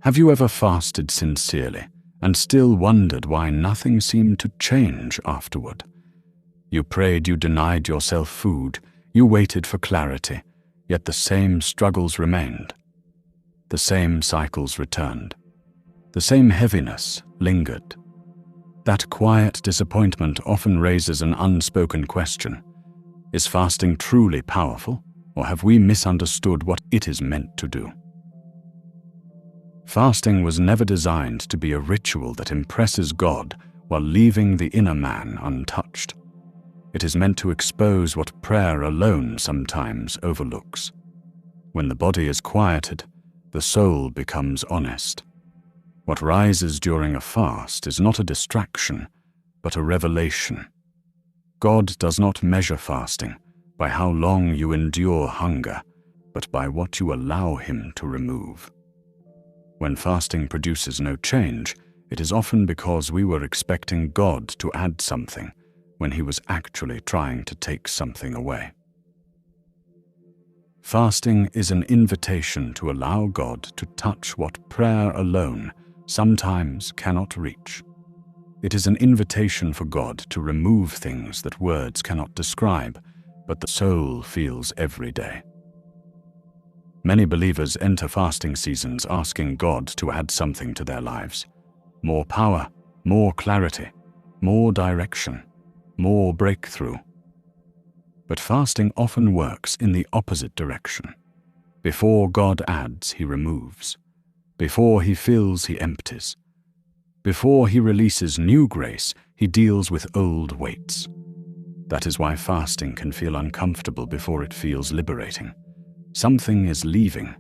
Have you ever fasted sincerely and still wondered why nothing seemed to change afterward? You prayed, you denied yourself food, you waited for clarity, yet the same struggles remained. The same cycles returned. The same heaviness lingered. That quiet disappointment often raises an unspoken question. Is fasting truly powerful, or have we misunderstood what it is meant to do? Fasting was never designed to be a ritual that impresses God while leaving the inner man untouched. It is meant to expose what prayer alone sometimes overlooks. When the body is quieted, the soul becomes honest. What rises during a fast is not a distraction, but a revelation. God does not measure fasting by how long you endure hunger, but by what you allow Him to remove. When fasting produces no change, it is often because we were expecting God to add something when He was actually trying to take something away. Fasting is an invitation to allow God to touch what prayer alone sometimes cannot reach. It is an invitation for God to remove things that words cannot describe, but the soul feels every day. Many believers enter fasting seasons asking God to add something to their lives. More power, more clarity, more direction, more breakthrough. But fasting often works in the opposite direction. Before God adds, He removes. Before He fills, He empties. Before He releases new grace, He deals with old weights. That is why fasting can feel uncomfortable before it feels liberating. Something is leaving.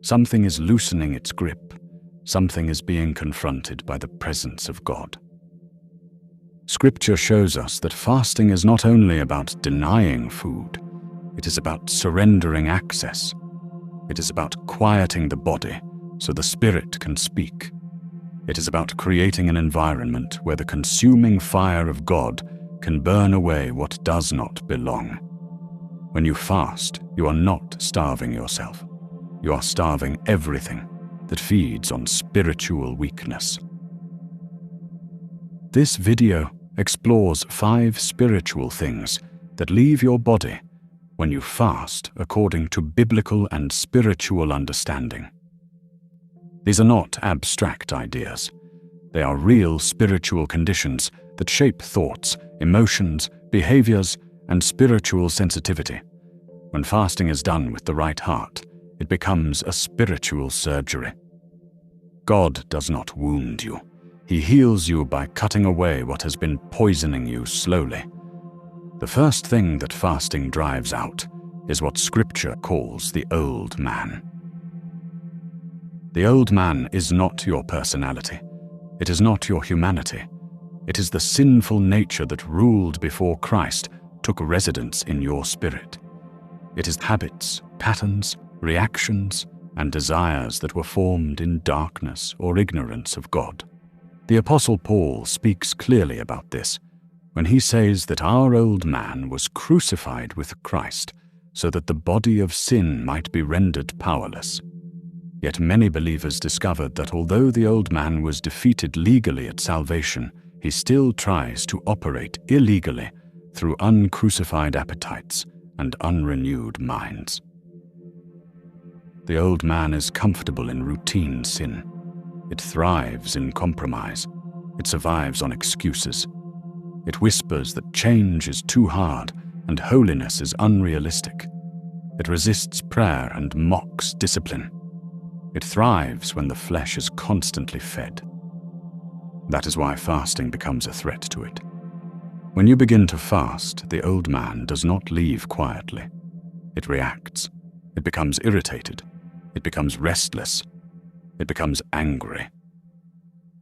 Something is loosening its grip. Something is being confronted by the presence of God. Scripture shows us that fasting is not only about denying food, it is about surrendering access. It is about quieting the body so the spirit can speak. It is about creating an environment where the consuming fire of God can burn away what does not belong. When you fast, you are not starving yourself. You are starving everything that feeds on spiritual weakness. This video explores 5 spiritual things that leave your body when you fast according to biblical and spiritual understanding. These are not abstract ideas. They are real spiritual conditions that shape thoughts, emotions, behaviors, and spiritual sensitivity. When fasting is done with the right heart, it becomes a spiritual surgery. God does not wound you. He heals you by cutting away what has been poisoning you slowly. The first thing that fasting drives out is what Scripture calls the old man. The old man is not your personality. It is not your humanity. It is the sinful nature that ruled before Christ took residence in your spirit. It is habits, patterns, reactions, and desires that were formed in darkness or ignorance of God. The Apostle Paul speaks clearly about this when he says that our old man was crucified with Christ so that the body of sin might be rendered powerless. Yet many believers discovered that although the old man was defeated legally at salvation, he still tries to operate illegally through uncrucified appetites and unrenewed minds. The old man is comfortable in routine sin. It thrives in compromise. It survives on excuses. It whispers that change is too hard and holiness is unrealistic. It resists prayer and mocks discipline. It thrives when the flesh is constantly fed. That is why fasting becomes a threat to it. When you begin to fast, the old man does not leave quietly. It reacts. It becomes irritated. It becomes restless. It becomes angry.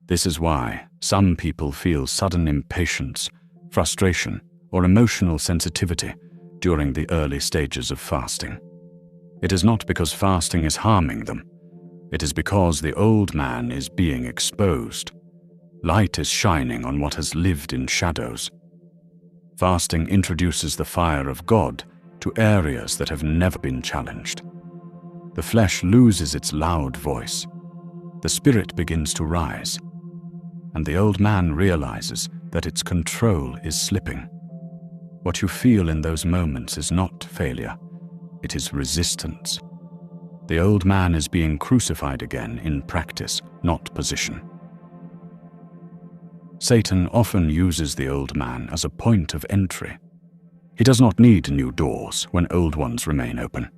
This is why some people feel sudden impatience, frustration, or emotional sensitivity during the early stages of fasting. It is not because fasting is harming them. It is because the old man is being exposed. Light is shining on what has lived in shadows. Fasting introduces the fire of God to areas that have never been challenged. The flesh loses its loud voice. the spirit begins to rise, and the old man realizes that its control is slipping. What you feel in those moments is not failure, it is resistance. The old man is being crucified again in practice, not position. Satan often uses the old man as a point of entry. He does not need new doors when old ones remain open.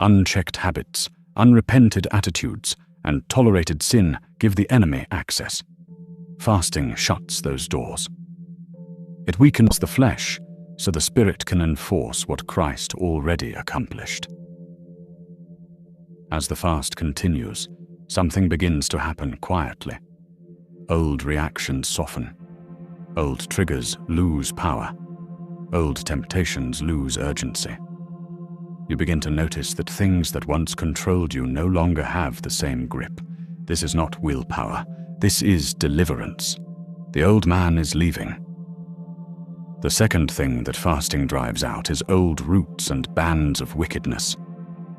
Unchecked habits, unrepented attitudes, and tolerated sin give the enemy access. Fasting shuts those doors. It weakens the flesh, so the spirit can enforce what Christ already accomplished. As the fast continues, something begins to happen quietly. Old reactions soften. Old triggers lose power. Old temptations lose urgency. You begin to notice that things that once controlled you no longer have the same grip. This is not willpower. This is deliverance. The old man is leaving. The second thing that fasting drives out is old roots and bands of wickedness.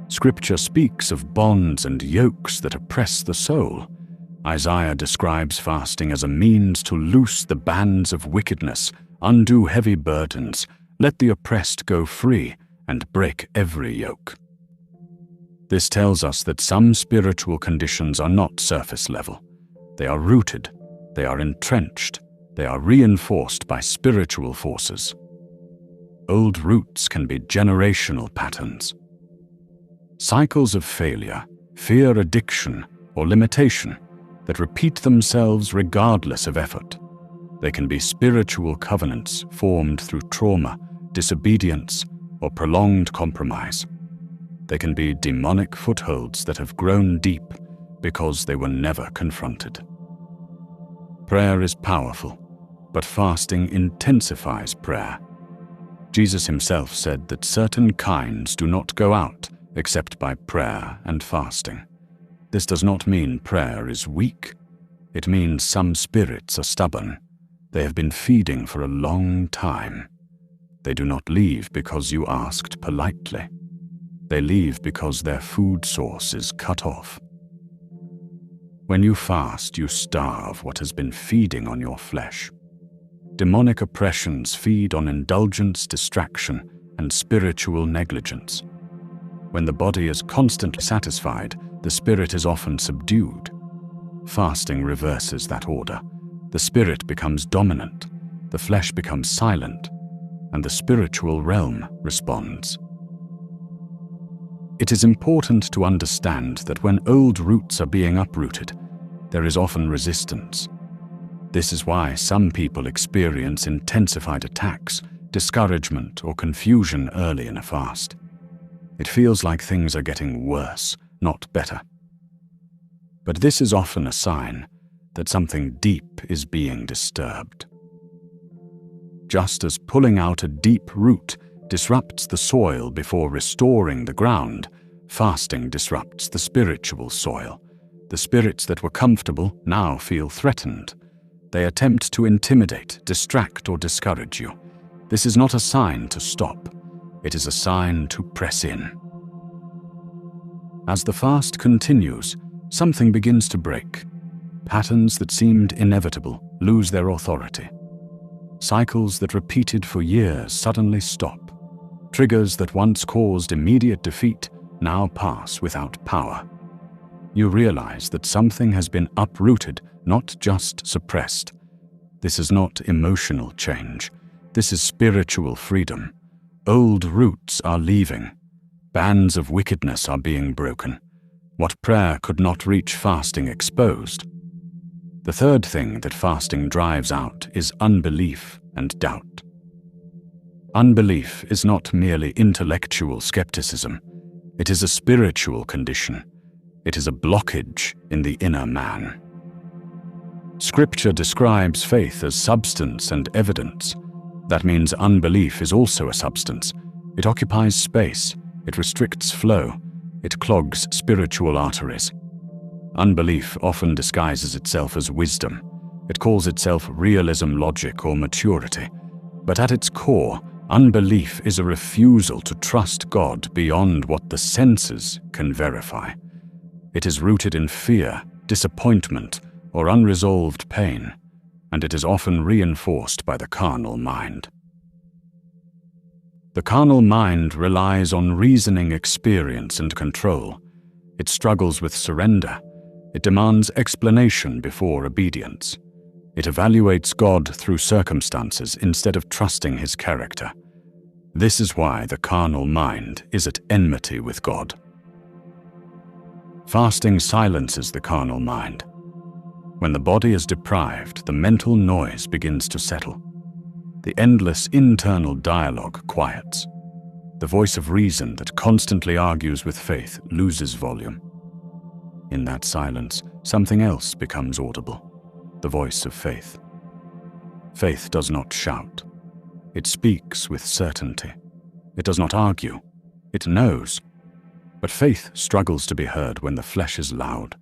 Scripture speaks of bonds and yokes that oppress the soul. Isaiah describes fasting as a means to loose the bands of wickedness, undo heavy burdens, let the oppressed go free, and break every yoke. This tells us that some spiritual conditions are not surface level. They are rooted, they are entrenched, they are reinforced by spiritual forces. Old roots can be generational patterns. Cycles of failure, fear, addiction, or limitation that repeat themselves regardless of effort. They can be spiritual covenants formed through trauma, disobedience, or prolonged compromise. They can be demonic footholds that have grown deep because they were never confronted. Prayer is powerful, but fasting intensifies prayer. Jesus himself said that certain kinds do not go out except by prayer and fasting. This does not mean prayer is weak. It means some spirits are stubborn. They have been feeding for a long time. They do not leave because you asked politely. They leave because their food source is cut off. When you fast, you starve what has been feeding on your flesh. Demonic oppressions feed on indulgence, distraction, and spiritual negligence. When the body is constantly satisfied, the spirit is often subdued. Fasting reverses that order. The spirit becomes dominant, the flesh becomes silent, and the spiritual realm responds. It is important to understand that when old roots are being uprooted, there is often resistance. This is why some people experience intensified attacks, discouragement, or confusion early in a fast. It feels like things are getting worse, not better. But this is often a sign that something deep is being disturbed. Just as pulling out a deep root disrupts the soil before restoring the ground, fasting disrupts the spiritual soil. The spirits that were comfortable now feel threatened. They attempt to intimidate, distract, or discourage you. This is not a sign to stop. It is a sign to press in. As the fast continues, something begins to break. Patterns that seemed inevitable lose their authority. Cycles that repeated for years suddenly stop. Triggers that once caused immediate defeat now pass without power. You realize that something has been uprooted, not just suppressed. This is not emotional change. This is spiritual freedom. Old roots are leaving. Bands of wickedness are being broken. What prayer could not reach, fasting exposed. The third thing that fasting drives out is unbelief and doubt. Unbelief is not merely intellectual skepticism. It is a spiritual condition. It is a blockage in the inner man. Scripture describes faith as substance and evidence. That means unbelief is also a substance. It occupies space. It restricts flow. It clogs spiritual arteries. Unbelief often disguises itself as wisdom. It calls itself realism, logic, or maturity. But at its core, unbelief is a refusal to trust God beyond what the senses can verify. It is rooted in fear, disappointment, or unresolved pain, and it is often reinforced by the carnal mind. The carnal mind relies on reasoning experience and control. It struggles with surrender. It demands explanation before obedience. It evaluates God through circumstances instead of trusting His character. This is why the carnal mind is at enmity with God. Fasting silences the carnal mind. When the body is deprived, the mental noise begins to settle. The endless internal dialogue quiets. The voice of reason that constantly argues with faith loses volume. In that silence, something else becomes audible, the voice of faith. Faith does not shout. It speaks with certainty. It does not argue. It knows. But faith struggles to be heard when the flesh is loud.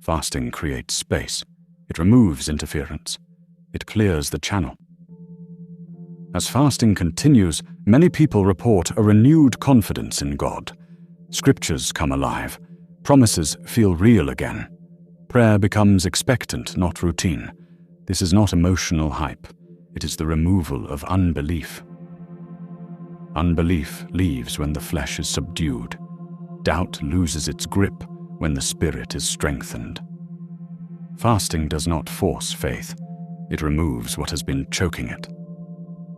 Fasting creates space. It removes interference. It clears the channel. As fasting continues, many people report a renewed confidence in God. Scriptures come alive. Promises feel real again. Prayer becomes expectant, not routine. This is not emotional hype. It is the removal of unbelief. Unbelief leaves when the flesh is subdued. Doubt loses its grip when the spirit is strengthened. Fasting does not force faith. It removes what has been choking it.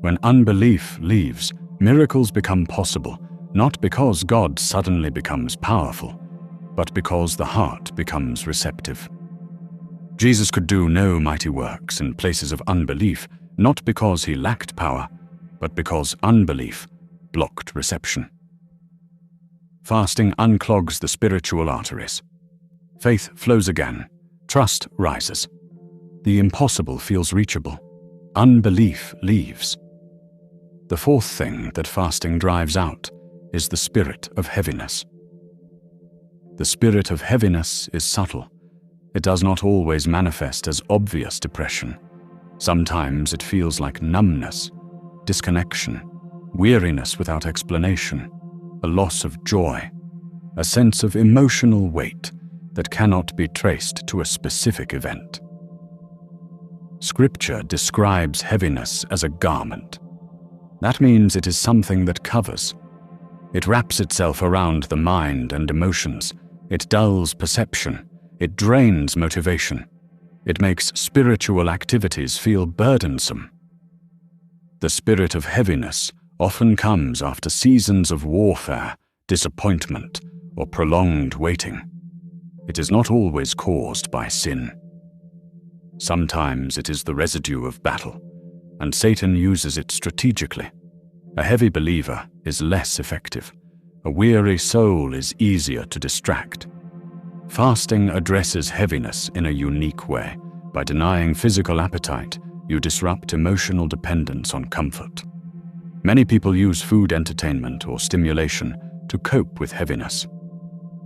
When unbelief leaves, miracles become possible, not because God suddenly becomes powerful, but because the heart becomes receptive. Jesus could do no mighty works in places of unbelief, not because He lacked power, but because unbelief blocked reception. Fasting unclogs the spiritual arteries. Faith flows again. Trust rises. The impossible feels reachable. Unbelief leaves. The fourth thing that fasting drives out is the spirit of heaviness. The spirit of heaviness is subtle. It does not always manifest as obvious depression. Sometimes it feels like numbness, disconnection, weariness without explanation, a loss of joy, a sense of emotional weight that cannot be traced to a specific event. Scripture describes heaviness as a garment. That means it is something that covers. It wraps itself around the mind and emotions. It dulls perception. It drains motivation. It makes spiritual activities feel burdensome. The spirit of heaviness often comes after seasons of warfare, disappointment, or prolonged waiting. It is not always caused by sin. Sometimes it is the residue of battle, and Satan uses it strategically. A heavy believer is less effective. A weary soul is easier to distract. Fasting addresses heaviness in a unique way. By denying physical appetite, you disrupt emotional dependence on comfort. Many people use food entertainment or stimulation to cope with heaviness.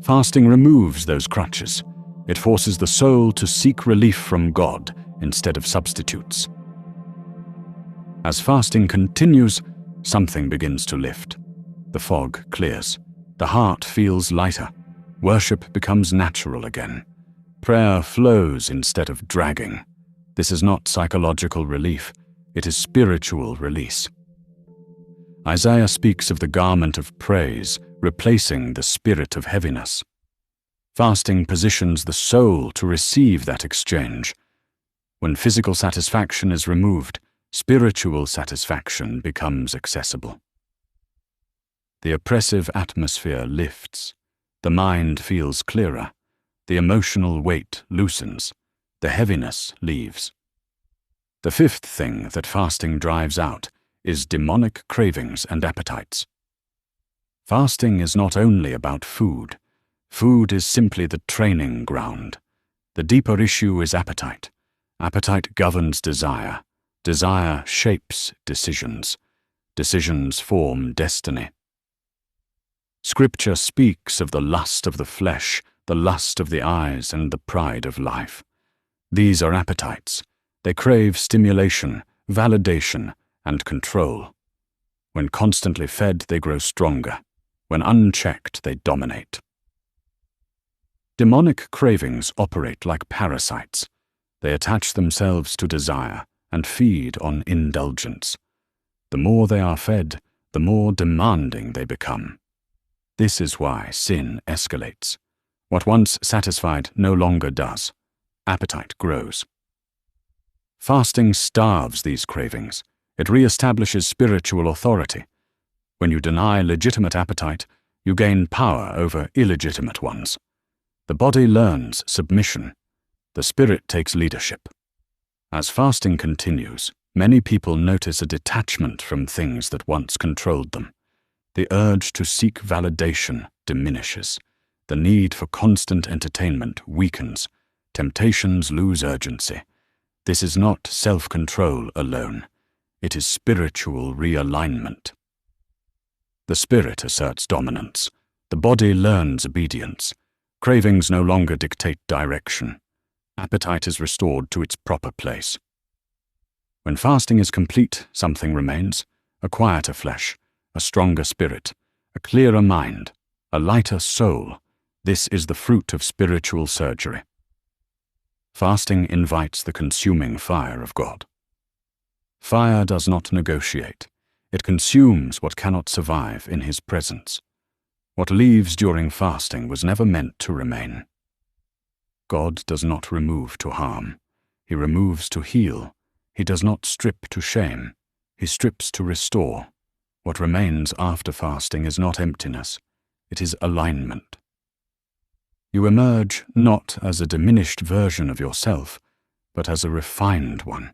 Fasting removes those crutches. It forces the soul to seek relief from God instead of substitutes. As fasting continues, something begins to lift. The fog clears. The heart feels lighter. Worship becomes natural again. Prayer flows instead of dragging. This is not psychological relief. It is spiritual release. Isaiah speaks of the garment of praise replacing the spirit of heaviness. Fasting positions the soul to receive that exchange. When physical satisfaction is removed, spiritual satisfaction becomes accessible. The oppressive atmosphere lifts. The mind feels clearer. The emotional weight loosens. The heaviness leaves. The fifth thing that fasting drives out is demonic cravings and appetites. Fasting is not only about food. Food is simply the training ground. The deeper issue is appetite. Appetite governs desire. Desire shapes decisions. Decisions form destiny. Scripture speaks of the lust of the flesh, the lust of the eyes, and the pride of life. These are appetites. They crave stimulation, validation, and control. When constantly fed, they grow stronger. When unchecked, they dominate. Demonic cravings operate like parasites. They attach themselves to desire and feed on indulgence. The more they are fed, the more demanding they become. This is why sin escalates. What once satisfied no longer does. Appetite grows. Fasting starves these cravings. It re-establishes spiritual authority. When you deny legitimate appetite, you gain power over illegitimate ones. The body learns submission. The spirit takes leadership. As fasting continues, many people notice a detachment from things that once controlled them. The urge to seek validation diminishes. The need for constant entertainment weakens. Temptations lose urgency. This is not self-control alone. It is spiritual realignment. The spirit asserts dominance. The body learns obedience. Cravings no longer dictate direction. Appetite is restored to its proper place. When fasting is complete, something remains: a quieter flesh, a stronger spirit, a clearer mind, a lighter soul. This is the fruit of spiritual surgery. Fasting invites the consuming fire of God. Fire does not negotiate. It consumes what cannot survive in His presence. What leaves during fasting was never meant to remain. God does not remove to harm. He removes to heal. He does not strip to shame. He strips to restore. What remains after fasting is not emptiness. It is alignment. You emerge not as a diminished version of yourself, but as a refined one,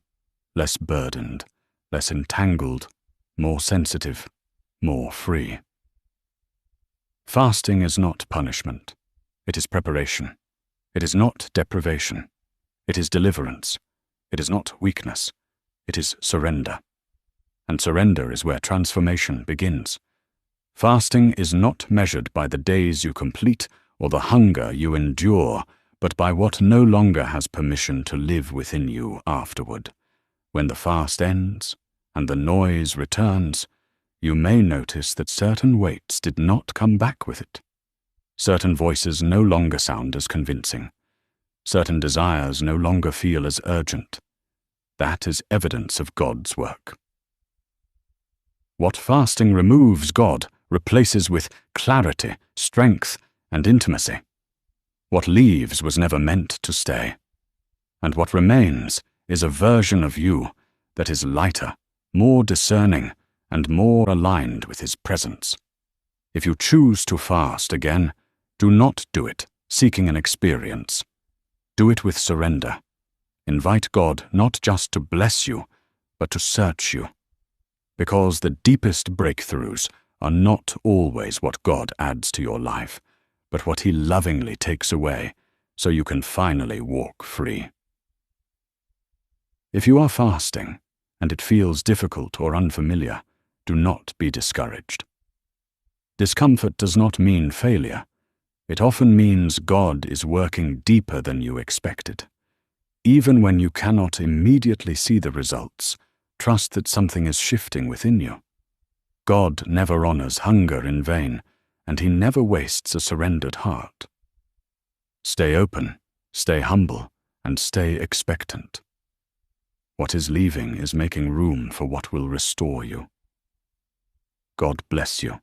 less burdened, less entangled, more sensitive, more free. Fasting is not punishment. It is preparation. It is not deprivation. It is deliverance. It is not weakness. It is surrender. And surrender is where transformation begins. Fasting is not measured by the days you complete or the hunger you endure, but by what no longer has permission to live within you afterward. When the fast ends and the noise returns, you may notice that certain weights did not come back with it. Certain voices no longer sound as convincing. Certain desires no longer feel as urgent. That is evidence of God's work. What fasting removes, God replaces with clarity, strength, and intimacy. What leaves was never meant to stay. And what remains is a version of you that is lighter, more discerning, and more aligned with His presence. If you choose to fast again, do not do it seeking an experience. Do it with surrender. Invite God not just to bless you, but to search you. Because the deepest breakthroughs are not always what God adds to your life, but what He lovingly takes away, so you can finally walk free. If you are fasting, and it feels difficult or unfamiliar, do not be discouraged. Discomfort does not mean failure. It often means God is working deeper than you expected. Even when you cannot immediately see the results, trust that something is shifting within you. God never honors hunger in vain, and He never wastes a surrendered heart. Stay open, stay humble, and stay expectant. What is leaving is making room for what will restore you. God bless you.